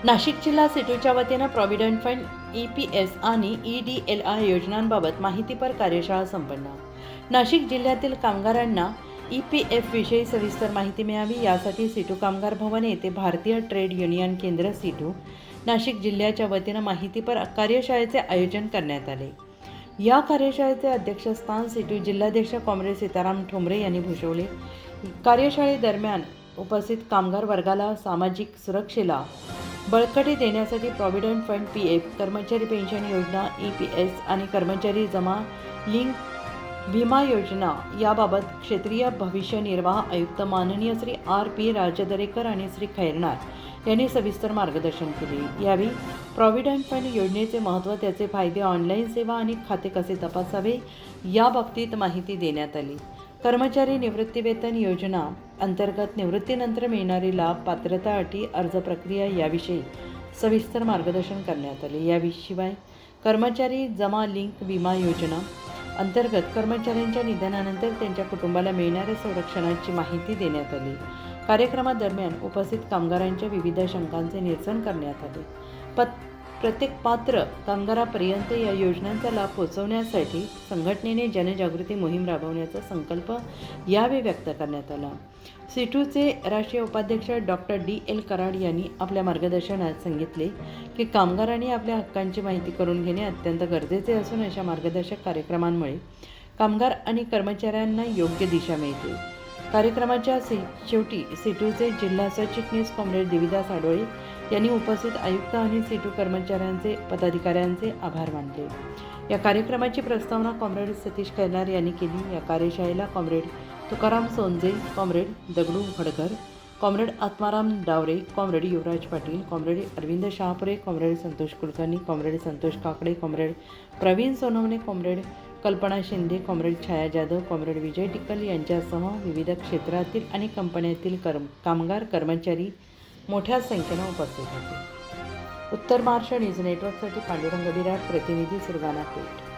नाशिक जिल्हा सिटूच्या वतीनं provident fund EPS आणि EDLI योजनांबाबत माहितीपर कार्यशाळा संपन्न। नाशिक जिल्ह्यातील कामगारांना EPF विषयी सविस्तर माहिती मिळावी यासाठी सिटू कामगार भवन येथे भारतीय ट्रेड युनियन केंद्र सिटू नाशिक जिल्ह्याच्या वतीनं माहितीपर कार्यशाळेचे आयोजन करण्यात आले। या कार्यशाळेचे अध्यक्षस्थान सिटू जिल्हाध्यक्ष कॉम्रेड सीताराम ठोंबरे यांनी भूषवले। कार्यशाळेदरम्यान उपस्थित कामगार वर्गाला सामाजिक सुरक्षेला बळकटी देण्यासाठी प्रॉव्हिडंट फंड PF, कर्मचारी पेन्शन योजना EPS आणि कर्मचारी जमा लिंक विमा योजना याबाबत क्षेत्रीय भविष्य निर्वाह आयुक्त माननीय श्री RP राजदरेकर आणि श्री खैरनार यांनी सविस्तर मार्गदर्शन केले। यावेळी प्रॉव्हिडंट फंड योजनेचे महत्त्व, त्याचे फायदे, ऑनलाईन सेवा आणि खाते कसे तपासावे याबाबतीत माहिती देण्यात आली। कर्मचारी निवृत्तीवेतन योजना अंतर्गत निवृत्तीनंतर मिळणारे लाभ, पात्रता अटी, अर्ज प्रक्रिया याविषयी सविस्तर मार्गदर्शन करण्यात आले। याशिवाय कर्मचारी जमा लिंक विमा योजना अंतर्गत कर्मचाऱ्यांच्या निधनानंतर त्यांच्या कुटुंबाला मिळणाऱ्या संरक्षणाची माहिती देण्यात आली। कार्यक्रमादरम्यान उपस्थित कामगारांच्या विविध शंकांचे निरसन करण्यात आले। प्रत्येक पात्र कामगारापर्यंत या योजनांचा लाभ पोहोचवण्यासाठी संघटनेने जनजागृती मोहीम राबवण्याचा संकल्प यावेळी व्यक्त करण्यात आला। सिटूचे राष्ट्रीय उपाध्यक्ष डॉक्टर DL कराड यांनी आपल्या मार्गदर्शनात सांगितले की कामगारांनी आपल्या हक्कांची माहिती करून घेणे अत्यंत गरजेचे असून अशा मार्गदर्शक कार्यक्रमांमुळे कामगार आणि कर्मचाऱ्यांना योग्य दिशा मिळते। कार्यक्रमाच्या शेवटी सिटूचे जिल्हा सरचिटणीस कॉम्रेड देविदास आडोळे यांनी उपस्थित आयुक्त आणि सिटू कर्मचाऱ्यांचे पदाधिकाऱ्यांचे आभार मानले। या कार्यक्रमाची प्रस्तावना कॉम्रेड सतीश खैरनार यांनी केली। या कार्यशाळेला comrade Tukaram Sonje, comrade Dagdu Khadkar, comrade Atmaram Davare, comrade Yuvraj Patil, comrade Arvind Shahapure, comrade Santosh Kulkarni, comrade Santosh Kakade, comrade Praveen Sonawane, comrade Kalpana Shinde, comrade Chhaya Jadhav, comrade Vijay Tikkal यांच्यासह विविध क्षेत्रातील आणि कंपन्यातील कामगार कर्मचारी मोठ्या संख्येने उपस्थित होते। उत्तर महाराष्ट्र न्यूज नेटवर्कसाठी पांडुरंग बिराड, प्रतिनिधी सुरगाणा पेठ।